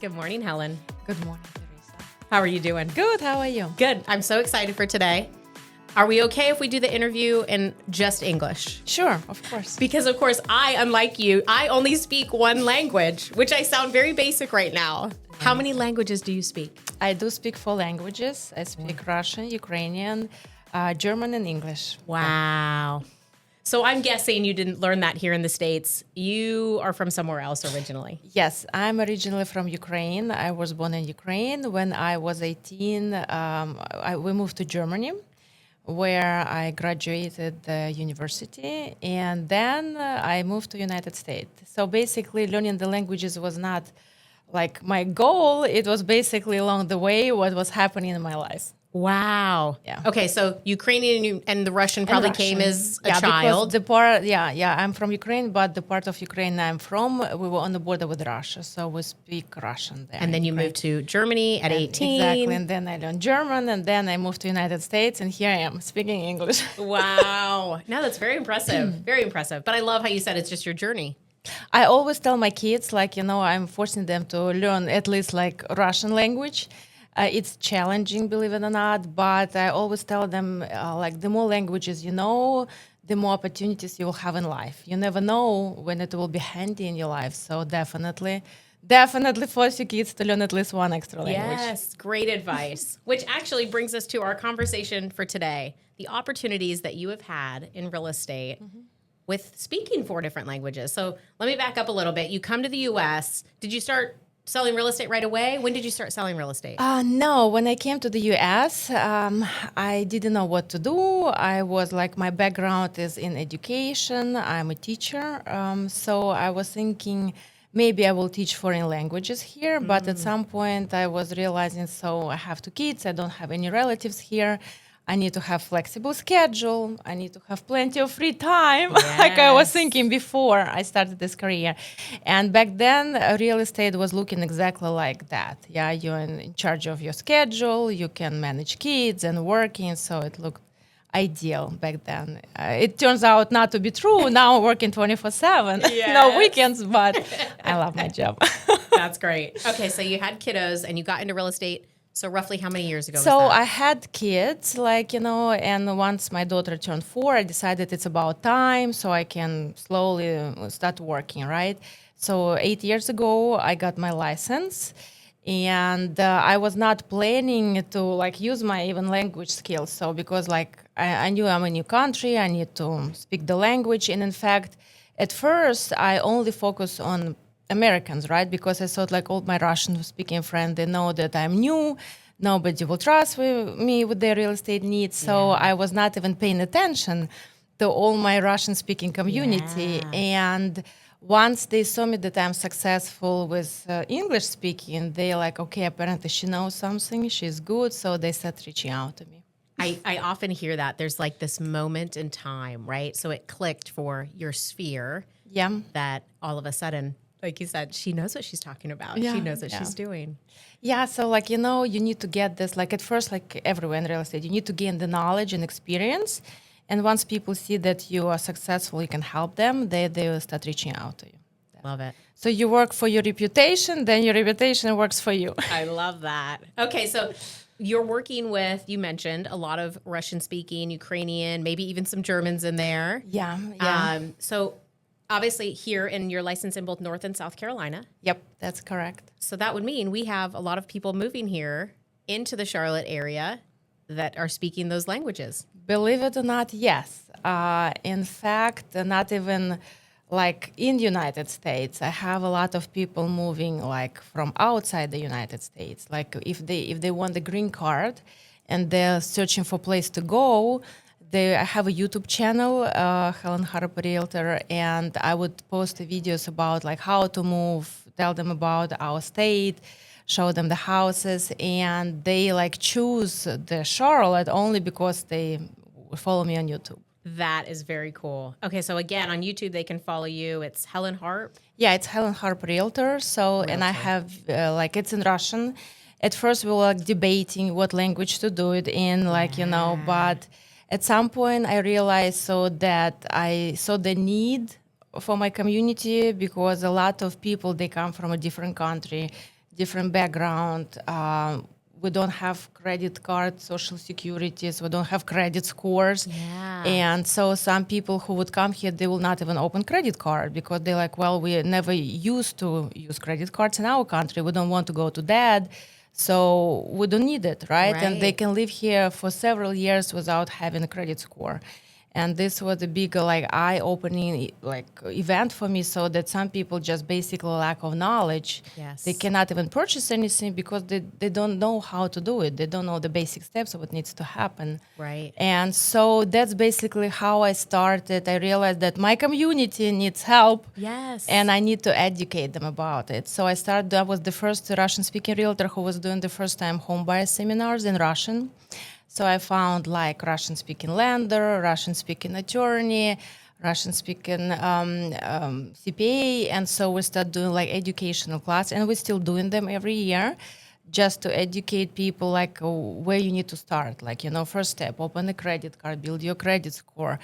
Good morning, Helen. Good morning, Theresa. How are you doing? Good, how are you? Good. I'm so excited for today. Are we okay if we do the interview in just English? Sure, of course. Because, of course, unlike you, I only speak one language, which I sound very basic right now. How many languages do you speak? I do speak 4 languages. I speak Russian, Ukrainian, German, and English. Wow. So I'm guessing you didn't learn that here in the States. You are from somewhere else originally. Yes, I'm originally from Ukraine. I was born in Ukraine. When I was 18, we moved to Germany, where I graduated the university, and then I moved to United States. So basically, learning the languages was not like my goal. It was basically along the way what was happening in my life. Wow. Yeah. Okay, so Ukrainian and the Russian probably came as a child. I'm from Ukraine, but the part of Ukraine I'm from, we were on the border with Russia, so we speak Russian there. And then you moved to Germany at 18. Exactly, and then I learned German, and then I moved to United States, and here I am speaking English. Wow. No, that's very impressive. Very impressive. But I love how you said it's just your journey. I always tell my kids, I'm forcing them to learn at least Russian language. It's challenging, believe it or not, but I always tell them, the more languages you know, the more opportunities you will have in life. You never know when it will be handy in your life. So definitely force your kids to learn at least one extra language. Yes, great advice. Which actually brings us to our conversation for today. The opportunities that you have had in real estate with speaking 4 different languages. So let me back up a little bit. You come to the U.S. Did you start selling real estate right away? When did you start selling real estate? No, when I came to the US, I didn't know what to do. I was my background is in education. I'm a teacher. So I was thinking maybe I will teach foreign languages here. But at some point I was realizing, so I have 2 kids. I don't have any relatives here. I need to have flexible schedule. I need to have plenty of free time, Yes. like I was thinking before I started this career. And back then, real estate was looking exactly like that. Yeah, you're in charge of your schedule. You can manage kids and working. So it looked ideal back then. It turns out not to be true. Now I'm working 24/7, Yes. no weekends, but I love my job. That's great. Okay, so you had kiddos and you got into real estate. So roughly how many years ago was So that? I had kids, and once my daughter turned 4, I decided it's about time so I can slowly start working, right? So 8 years ago, I got my license, and I was not planning to use my even language skills. So because I knew I'm a new country, I need to speak the language. And in fact, at first, I only focused on Americans, right? Because I thought all my Russian-speaking friends, they know that I'm new. Nobody will trust me with their real estate needs. So I was not even paying attention to all my Russian-speaking community. Yeah. And once they saw me that I'm successful with English-speaking, they're like, okay, apparently she knows something. She's good. So they started reaching out to me. I often hear that. There's this moment in time, right? So it clicked for your sphere. Yeah. That all of a sudden, like you said, she knows what she's talking about. Yeah, She knows what yeah. she's doing. Yeah, so you need to get this, at first, everywhere in real estate, you need to gain the knowledge and experience. And once people see that you are successful, you can help them, they will start reaching out to you. Love it. So you work for your reputation, then your reputation works for you. I love that. Okay, so you're working with, you mentioned, a lot of Russian-speaking, Ukrainian, maybe even some Germans in there. Yeah. So obviously here in your license in both North and South Carolina. Yep, that's correct. So that would mean we have a lot of people moving here into the Charlotte area that are speaking those languages. Believe it or not, yes. In fact, not even in the United States, I have a lot of people moving from outside the United States. If they want the green card and they're searching for a place to go, I have a YouTube channel, Helen Harp Realtor, and I would post videos about how to move, tell them about our state, show them the houses, and they choose the Charlotte only because they follow me on YouTube. That is very cool. Okay, so again, on YouTube, they can follow you. It's Helen Harp. Yeah, it's Helen Harp Realtor. And I have, it's in Russian. At first, we were debating what language to do it in, but at some point I realized that I saw the need for my community because a lot of people, they come from a different country, different background. We don't have credit card, social securities. We don't have credit scores. Yeah. And so some people who would come here, they will not even open credit card because they're like, well, we never used to use credit cards in our country. We don't want to go to that. So we don't need it, right? And they Right. can live here for several years without having a credit score. And this was a big eye-opening event for me, so that some people just basically lack of knowledge. Yes. They cannot even purchase anything because they don't know how to do it. They don't know the basic steps of what needs to happen. Right. And so that's basically how I started. I realized that my community needs help. Yes. And I need to educate them about it. So I was the first Russian-speaking realtor who was doing the first-time homebuyer seminars in Russian. So I found like Russian-speaking lender, Russian-speaking attorney, Russian-speaking CPA. And so we started doing like educational class, and we're still doing them every year just to educate people like where you need to start. Like, first step, open a credit card, build your credit score,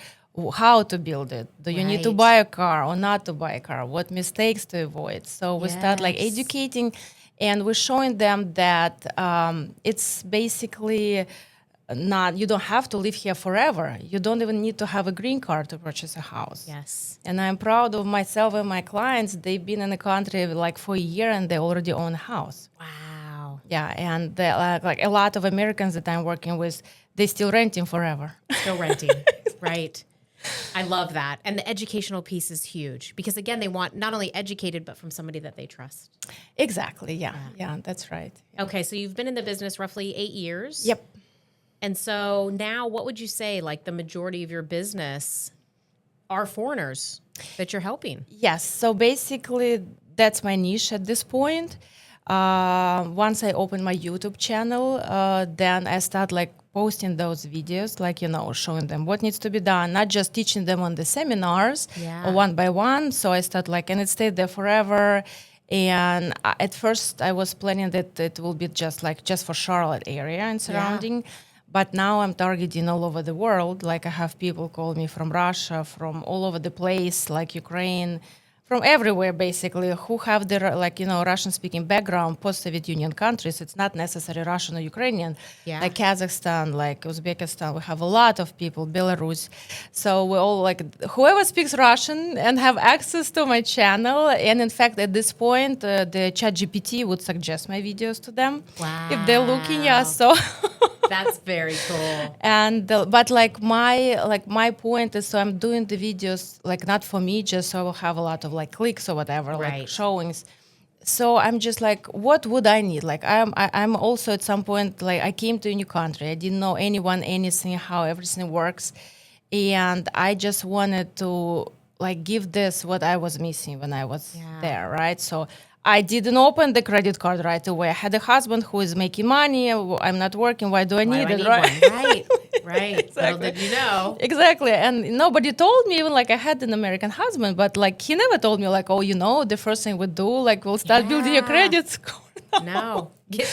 how to build it. Do you need to Right. buy a car or not to buy a car? What mistakes to avoid? So we start like Yes. educating, and we're showing them that it's basically not, you don't have to live here forever. You don't even need to have a green card to purchase a house. Yes. And I'm proud of myself and my clients. They've been in the country like for a year and they already own a house. Wow. Yeah, and like a lot of Americans that I'm working with, they still renting forever. Still renting. Right. I love that. And the educational piece is huge because, again, they want not only educated, but from somebody that they trust. Exactly. Yeah, that's right. Okay. So you've been in the business roughly 8 years. Yep. And so now what would you say, like the majority of your business are foreigners that you're helping? Yes. So basically, that's my niche at this point. Once I open my YouTube channel, then I start like posting those videos, like, showing them what needs to be done, not just teaching them on the seminars or one by one. So I start like, and it stayed there forever. And at first I was planning that it will be just for Charlotte area and surrounding. But now I'm targeting all over the world. Like I have people call me from Russia, from all over the place, like Ukraine, from everywhere basically, who have the Russian-speaking background, post-Soviet Union countries. It's not necessarily Russian or Ukrainian. Yeah. Like Kazakhstan, like Uzbekistan, we have a lot of people, Belarus. So we all like whoever speaks Russian and have access to my channel. And in fact, at this point, the ChatGPT would suggest my videos to them if they're looking. Yeah, so. That's very cool. And but my point is, so I'm doing the videos like not for me, just so I will have a lot of like clicks or whatever, like Right. showings. So I'm just like, what would I need? Like I'm also at some point like I came to a new country. I didn't know anyone, anything, how everything works, and I just wanted to like give this what I was missing when I was there, right? So I didn't open the credit card right away. I had a husband who is making money. I'm not working. Why do I need it, right? One? Right. Right. Exactly. Little did you know. Exactly. And nobody told me, even like I had an American husband, but like he never told me like, oh, the first thing we do, like we'll start building your credit score. No.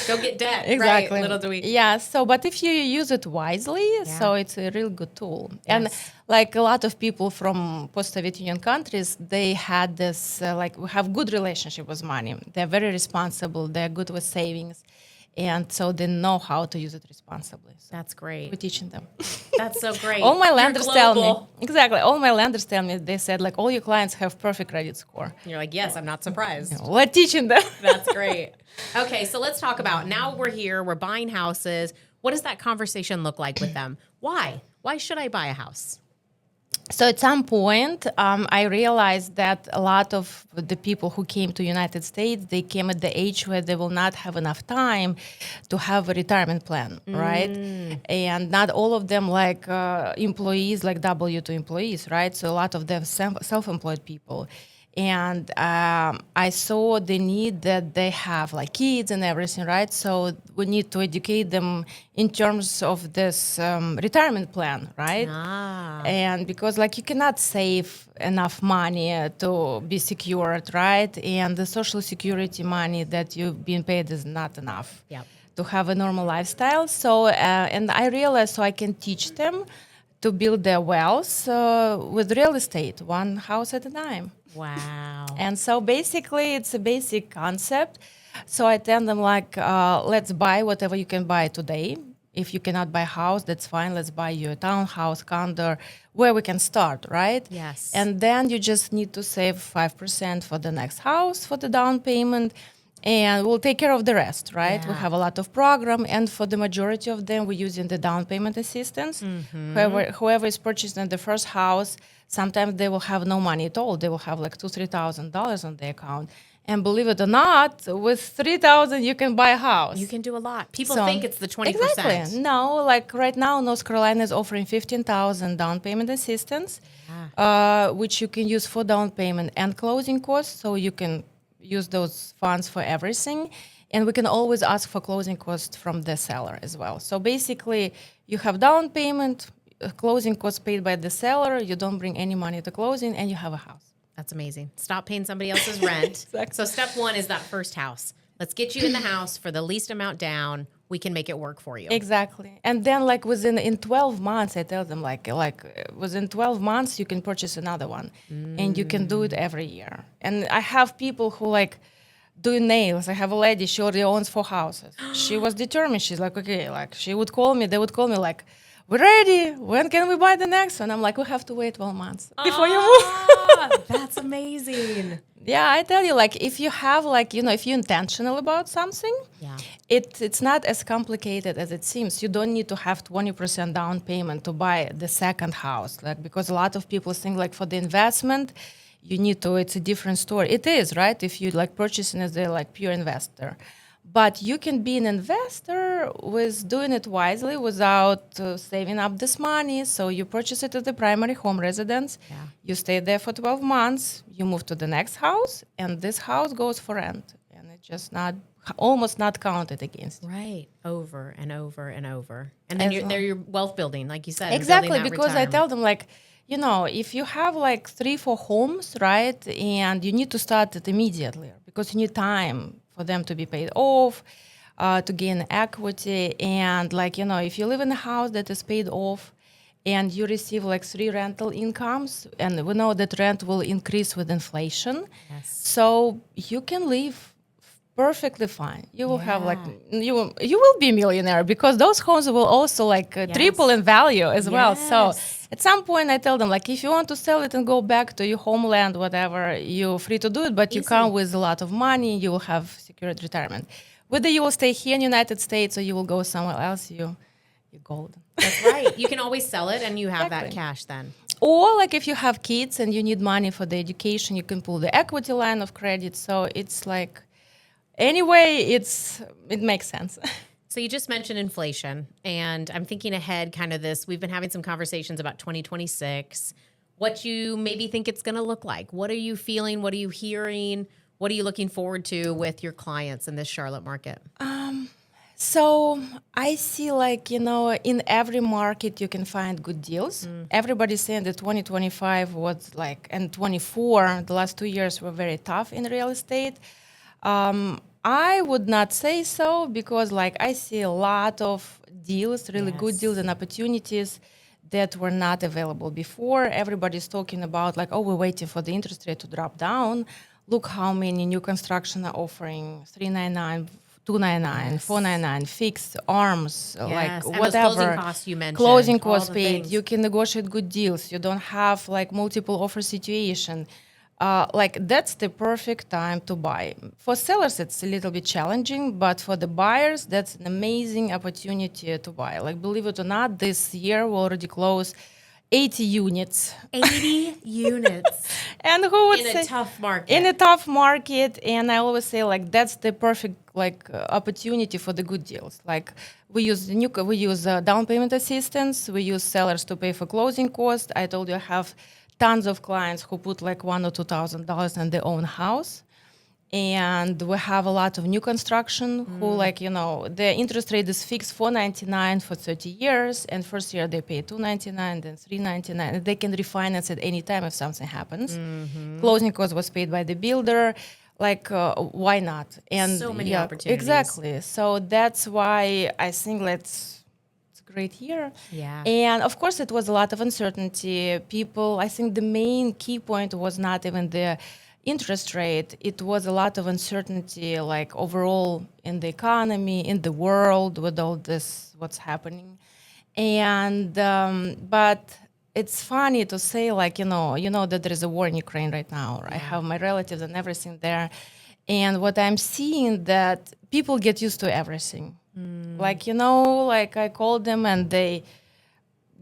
Go get debt. Exactly. Right. Little do we. Yeah. So, but if you use it wisely, so it's a real good tool. And Yes. like a lot of people from post-Soviet Union countries, they had this, we have good relationship with money. They're very responsible. They're good with savings. And so they know how to use it responsibly. So That's great. we're teaching them. That's so great. All my You're lenders tell me. global. Exactly. All my lenders tell me, they said like all your clients have perfect credit score. You're like, yes, I'm not surprised. We're teaching them. That's great. Okay, so let's talk about now we're here, we're buying houses. What does that conversation look like with them? Why? Why should I buy a house? So at some point, I realized that a lot of the people who came to United States, they came at the age where they will not have enough time to have a retirement plan, right? And not all of them like employees, like W-2 employees, right? So a lot of them self-employed people. And I saw the need that they have, like kids and everything, right? So we need to educate them in terms of this retirement plan, right? And because like you cannot save enough money to be secured, right? And the social security money that you've been paid is not enough to have a normal lifestyle. So, and I realized so I can teach them to build their wealth with real estate, one house at a time. Wow. And so basically, it's a basic concept. So I tell them like, let's buy whatever you can buy today. If you cannot buy a house, that's fine. Let's buy you a townhouse, condo, where we can start, right? Yes. And then you just need to save 5% for the next house for the down payment, and we'll take care of the rest, right? We Yeah. have a lot of program, and for the majority of them, we're using the down payment assistance. Whoever is purchasing the first house, sometimes they will have no money at all. They will have like $2,000-$3,000 on their account. And believe it or not, with $3,000 you can buy a house. You can do a lot. People So- think it's the 20%. Exactly. No, like right now, North Carolina is offering $15,000 down payment assistance, which you can use for down payment and closing costs. So you can use those funds for everything. And we can always ask for closing costs from the seller as well. So basically, you have down payment, closing costs paid by the seller, you don't bring any money to closing, and you have a house. That's amazing. Stop paying somebody else's rent. Exactly. So step one is that first house. Let's get you in the house for the least amount down. We can make it work for you. Exactly. And then like in 12 months, I tell them like within 12 months, you can purchase another one and you can do it every year. And I have people who like do nails. I have a lady, she already owns 4 houses. She was determined. She's like, okay, like they would call me like, we're ready. When can we buy the next one? I'm like, we have to wait 12 months before you move. That's amazing. Yeah, I tell you, like, if you have, like, if you're intentional about something, Yeah. it's not as complicated as it seems. You don't need to have 20% down payment to buy the second house, like, because a lot of people think, like, for the investment, it's a different story. It is, right? If you, like, purchasing as a, like, pure investor. But you can be an investor with doing it wisely without saving up this money. So you purchase it as the primary home residence. Yeah. You stay there for 12 months. You move to the next house, and this house goes for rent. And it's just almost not counted against you. Right. Over and over and over. And then As they're your wealth building, like you said. and Exactly, building that because I tell retirement. them, like, if you have like 3-4 homes, right, and you need to start it immediately because you need time for them to be paid off, to gain equity. And like, if you live in a house that is paid off and you receive like 3 rental incomes, and we know that rent will increase with inflation. Yes. So you can live perfectly fine. You will have like, Yeah. you will be a millionaire because those homes will also like triple in value as well. So Yes. at some point I tell them, like, if you want to sell it and go back to your homeland, whatever, you're free to do it, but you Easy. come with a lot of money, you will have secured retirement. Whether you will stay here in the United States or you will go somewhere else, you're golden. That's right. You can always sell it and you have that Exactly. cash then. Or like if you have kids and you need money for the education, you can pull the equity line of credit. So it's like, anyway, it makes sense. So you just mentioned inflation, and I'm thinking ahead kind of this. We've been having some conversations about 2026, what you maybe think it's going to look like. What are you feeling? What are you hearing? What are you looking forward to with your clients in this Charlotte market? So I see, like, in every market you can find good deals. Everybody's saying that 2025 was like, and 24, the last 2 years were very tough in real estate. I would not say so because, like, I see a lot of deals, really good Yes. deals and opportunities that were not available before. Everybody's talking about, like, oh, we're waiting for the interest rate to drop down. Look how many new construction are offering 399, 299, Yes. 499, fixed arms, Yes. like And those whatever. closing costs you mentioned. Closing all costs the paid. things. You can negotiate good deals. You don't have like multiple offer situation. Like that's the perfect time to buy. For sellers, it's a little bit challenging, but for the buyers, that's an amazing opportunity to buy. Like, believe it or not, this year we already closed 80 units. 80 units And who would in say a tough market. in a tough market? And I always say, like, that's the perfect opportunity for the good deals. Like, we use down payment assistance. We use sellers to pay for closing costs. I told you I have tons of clients who put like $1,000 or $2,000 in their own house. And we have a lot of new construction who, like, the interest rate is fixed $499 for 30 years. And first year they pay $299, then $399. And they can refinance at any time if something happens. Closing cost was paid by the builder. Like, why not? And So many opportunities. Exactly. So that's why I think it's great year. Yeah. And of course, it was a lot of uncertainty. People, I think the main key point was not even the interest rate. It was a lot of uncertainty, like overall in the economy, in the world, with all this, what's happening. And, but it's funny to say, like, you know that there is a war in Ukraine right now. Right? I have my relatives and everything there. And what I'm seeing that people get used to everything. Like, like I called them and they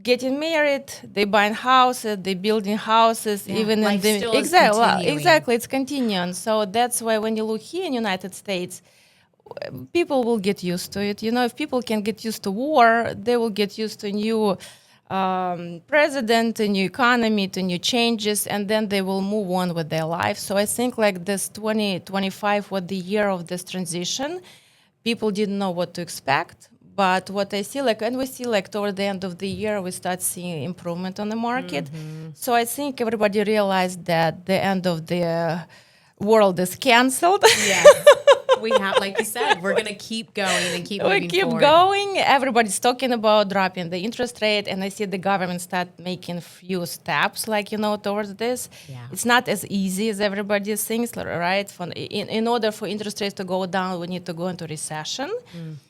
getting married, they buying houses, they building houses, even in Life the still is continuing. exactly, it's continuing. So that's why when you look here in United States, people will get used to it. If people can get used to war, they will get used to new president, a new economy, to new changes, and then they will move on with their life. So I think like this 2025 was the year of this transition. People didn't know what to expect. But what I see, and we see toward the end of the year, we start seeing improvement on the market. So I think everybody realized that the end of the world is canceled. Yes. We have, like you said, we're going to keep going and keep moving forward. Going. Everybody's talking about dropping the interest rate, and I see the government start making few steps, towards this. Yeah. It's not as easy as everybody thinks, right? In order for interest rates to go down, we need to go into recession.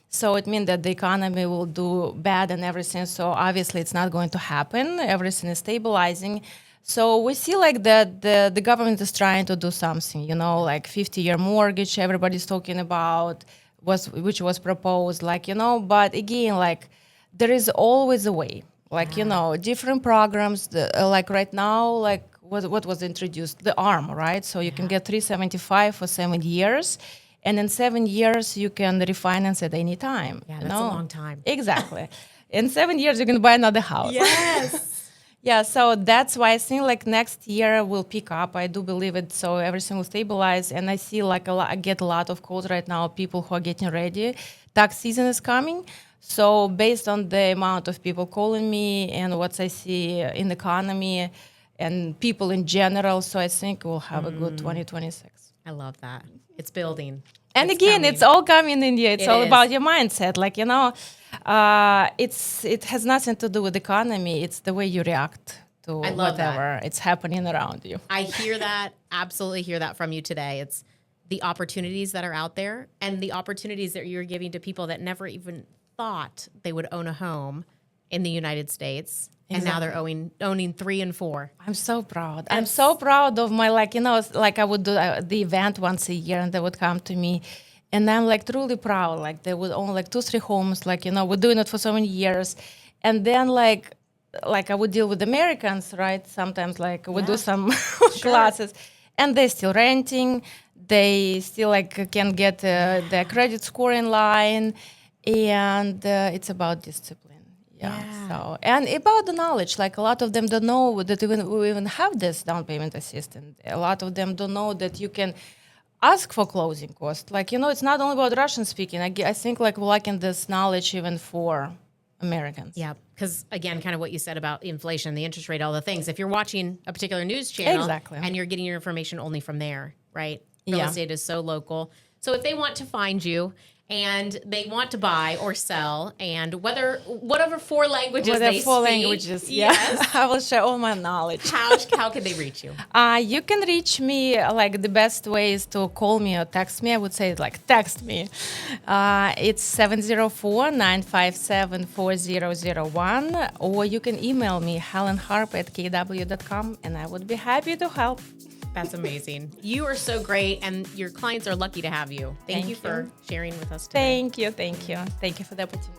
So it means that the economy will do bad and everything. So obviously it's not going to happen. Everything is stabilizing. So we see that the government is trying to do something, like 50-year mortgage everybody's talking about, which was proposed, but again, there is always a way. Different programs, right now, what was introduced, the ARM, right? So you can get 375 for 7 years. And in 7 years, you can refinance at any time. Yeah, that's a long time. Exactly. In 7 years, you can buy another house. Yes. Yeah, so that's why I think next year will pick up. I do believe it. So everything will stabilize. And I see I get a lot of calls right now, people who are getting ready. Tax season is coming. So based on the amount of people calling me and what I see in the economy and people in general, so I think we'll have a good 2026. I love that. It's building. And it's all coming in India. It's all about your mindset. It has nothing to do with the economy. It's the way you react to whatever it's happening around you. I hear that, absolutely hear that from you today. It's the opportunities that are out there and the opportunities that you're giving to people that never even thought they would own a home in the United States. And now they're owning 3 and 4. I'm so proud. I'm so proud of my, I would do the event once a year and they would come to me. And I'm truly proud. They would own 2-3 homes. We're doing it for so many years. And then I would deal with Americans, right? Sometimes we do some classes and they're still renting. They still can get their credit score in line. And it's about discipline. Yeah. So, and about the knowledge, a lot of them don't know that we even have this down payment assistance. A lot of them don't know that you can ask for closing costs. It's not only about Russian speaking. I think we're lacking this knowledge even for Americans. Yeah, because again, kind of what you said about inflation, the interest rate, all the things. If you're watching a particular news channel and you're getting your information only from there, right? Real estate is so local. So if they want to find you, and they want to buy or sell, and whatever 4 languages they speak. 4 languages, yes. I will share all my knowledge. How can they reach you? You can reach me, the best way is to call me or text me. I would say, text me. It's 704-957-4001, or you can email me, helenharp@kw.com, and I would be happy to help. That's amazing. You are so great, and your clients are lucky to have you. Thank you for sharing with us today. Thank you. Thank you for the opportunity.